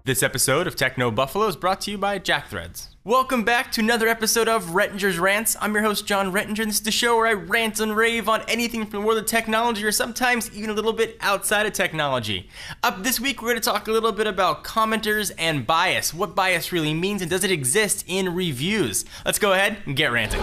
This episode of Techno Buffalo is brought to you by Jackthreads. Welcome back to another episode of Rettinger's Rants. I'm your host, John Rettinger, and this is the show where I rant and rave on anything from the world of technology or sometimes even a little bit outside of technology. Up this week, we're going to talk a little bit about commenters and bias, what bias really means, and does it exist in reviews. Let's go ahead and get ranting.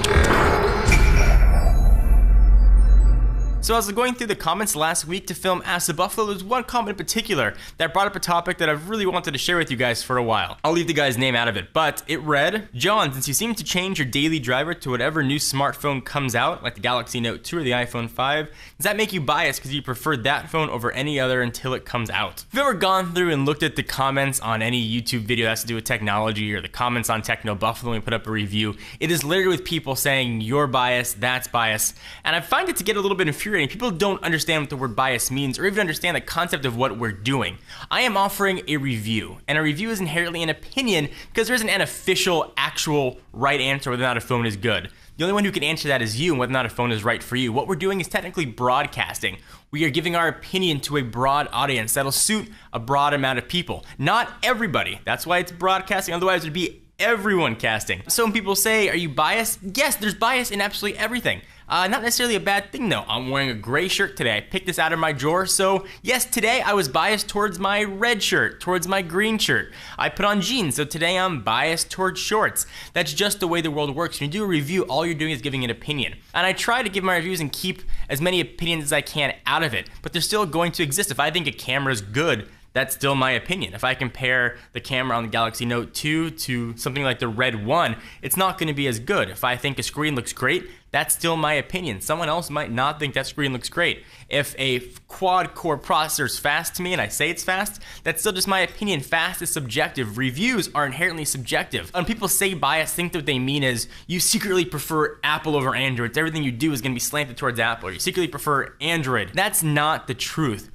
So I was going through the comments last week to film Ask the Buffalo. There's one comment in particular that brought up a topic that I've really wanted to share with you guys for a while. I'll leave the guy's name out of it, but it read, John, since you seem to change your daily driver to whatever new smartphone comes out, like the Galaxy Note 2 or the iPhone 5, does that make you biased because you prefer that phone over any other until it comes out? If you've ever gone through and looked at the comments on any YouTube video that has to do with technology or the comments on Techno Buffalo when we put up a review, it is literally with people saying, you're biased, that's bias, and I find it to get a little bit infuriating. People don't understand what the word bias means or even understand the concept of what we're doing. I am offering a review, and a review is inherently an opinion because there isn't an official, actual right answer whether or not a phone is good. The only one who can answer that is you and whether or not a phone is right for you. What we're doing is technically broadcasting. We are giving our opinion to a broad audience that'll suit a broad amount of people. Not everybody. That's why it's broadcasting, otherwise it would be everyone casting. So when people say, are you biased? Yes, there's bias in absolutely everything. Not necessarily a bad thing though. I'm wearing a gray shirt today. I picked this out of my drawer, so yes, today I was biased towards my red shirt, towards my green shirt. I put on jeans, so today I'm biased towards shorts. That's just the way the world works. When you do a review, all you're doing is giving an opinion. And I try to give my reviews and keep as many opinions as I can out of it, but they're still going to exist. If I think a camera is good, that's still my opinion. If I compare the camera on the Galaxy Note 2 to something like the Red 1, it's not going to be as good. If I think a screen looks great, that's still my opinion. Someone else might not think that screen looks great. If a quad-core processor is fast to me and I say it's fast, that's still just my opinion. Fast is subjective. Reviews are inherently subjective. When people say bias, think that what they mean is you secretly prefer Apple over Android. So everything you do is going to be slanted towards Apple. Or you secretly prefer Android. That's not the truth.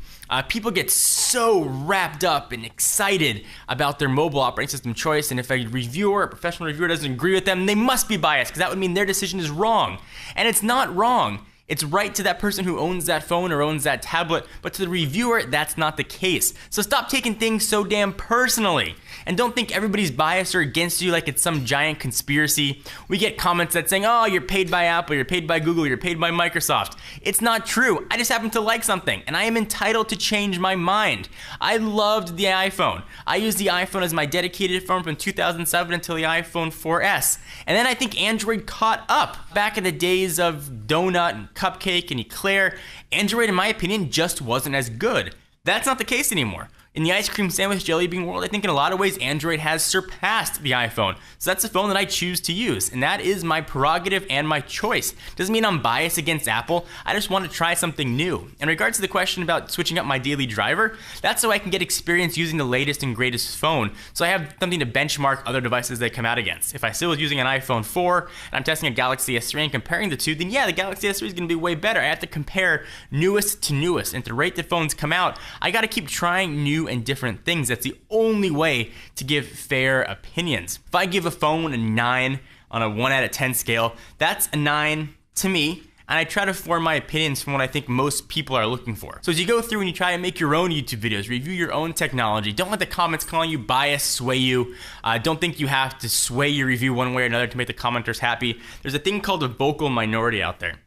People get so wrapped up and excited about their mobile operating system choice, and if a reviewer, a professional reviewer doesn't agree with them, they must be biased because that would mean their decision is wrong. And it's not wrong. It's right to that person who owns that phone or owns that tablet, but to the reviewer, that's not the case. So stop taking things so damn personally. And don't think everybody's biased or against you like it's some giant conspiracy. We get comments that saying, oh, you're paid by Apple, you're paid by Google, you're paid by Microsoft. It's not true. I just happen to like something, and I am entitled to change my mind. I loved the iPhone. I used the iPhone as my dedicated phone from 2007 until the iPhone 4S. And then I think Android caught up. Back in the days of Donut and Cupcake and Eclair, Android, in my opinion, just wasn't as good. That's not the case anymore. In the ice cream sandwich jelly bean world, I think in a lot of ways Android has surpassed the iPhone. So that's the phone that I choose to use, and that is my prerogative and my choice. Doesn't mean I'm biased against Apple. I just want to try something new. In regards to the question about switching up my daily driver, that's so I can get experience using the latest and greatest phone, so I have something to benchmark other devices they come out against. If I still was using an iPhone 4 and I'm testing a Galaxy S3 and comparing the two, then yeah, the Galaxy S3 is going to be way better. I have to compare newest to newest, and to rate the phones come out, I got to keep trying new and different things. That's the only way to give fair opinions. If I give a phone a 9 on a 1 out of 10 scale, that's a 9 to me, and I try to form my opinions from what I think most people are looking for. So as you go through and you try to make your own YouTube videos, review your own technology, don't let the comments calling you biased sway you. Don't think you have to sway your review one way or another to make the commenters happy. There's a thing called a vocal minority out there.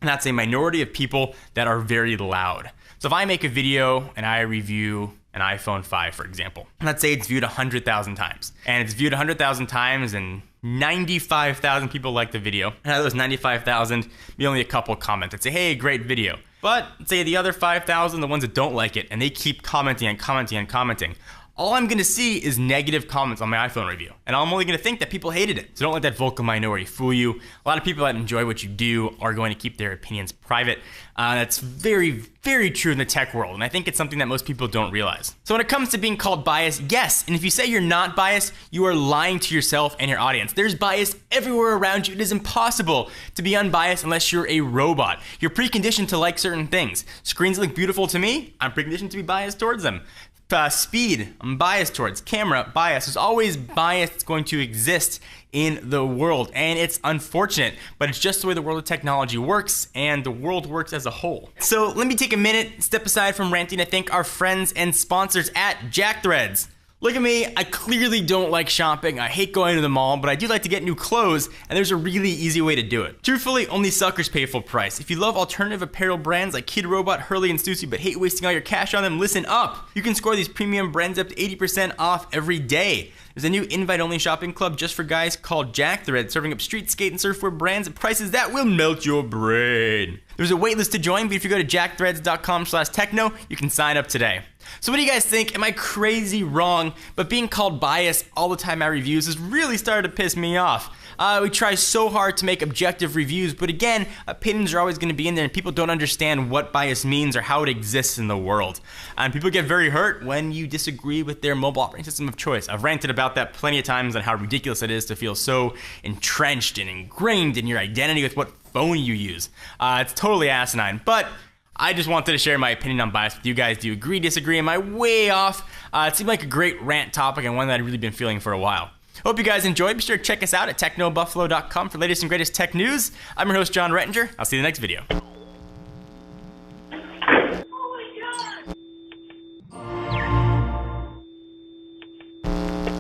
And that's a minority of people that are very loud. So if I make a video and I review an iPhone 5, for example, let's say it's viewed 100,000 times, and it's viewed 100,000 times and 95,000 people like the video. And out of those 95,000, be only a couple comment that say, hey, great video. But say the other 5,000, the ones that don't like it, and they keep commenting and commenting and commenting. All I'm going to see is negative comments on my iPhone review, and I'm only going to think that people hated it. So don't let that vocal minority fool you. A lot of people that enjoy what you do are going to keep their opinions private. That's very, very true in the tech world, and I think it's something that most people don't realize. So when it comes to being called biased, yes, and if you say you're not biased, you are lying to yourself and your audience. There's bias everywhere around you. It is impossible to be unbiased unless you're a robot. You're preconditioned to like certain things. Screens look beautiful to me, I'm preconditioned to be biased towards them. Speed, I'm biased towards. Camera, bias. There's always bias that's going to exist in the world, and it's unfortunate, but it's just the way the world of technology works, and the world works as a whole. So let me take a minute, step aside from ranting, to thank our friends and sponsors at JackThreads. Look at me, I clearly don't like shopping, I hate going to the mall, but I do like to get new clothes, and there's a really easy way to do it. Truthfully, only suckers pay full price. If you love alternative apparel brands like Kid Robot, Hurley, and Stussy, but hate wasting all your cash on them, listen up! You can score these premium brands up to 80% off every day. There's a new invite-only shopping club just for guys called JackThreads, serving up street, skate, and surfwear brands at prices that will melt your brain. There's a waitlist to join, but if you go to jackthreads.com/techno, you can sign up today. So what do you guys think? Am I crazy wrong? But being called biased all the time in my reviews has really started to piss me off. We try so hard to make objective reviews, but again, opinions are always going to be in there, and people don't understand what bias means or how it exists in the world. And people get very hurt when you disagree with their mobile operating system of choice. I've ranted about that plenty of times on how ridiculous it is to feel so entrenched and ingrained in your identity with what phone you use. It's totally asinine, but I just wanted to share my opinion on bias with you guys. Do you agree, disagree? Am I way off? It seemed like a great rant topic and one that I've really been feeling for a while. Hope you guys enjoyed. Be sure to check us out at technobuffalo.com for latest and greatest tech news. I'm your host, John Rettinger. I'll see you in the next video.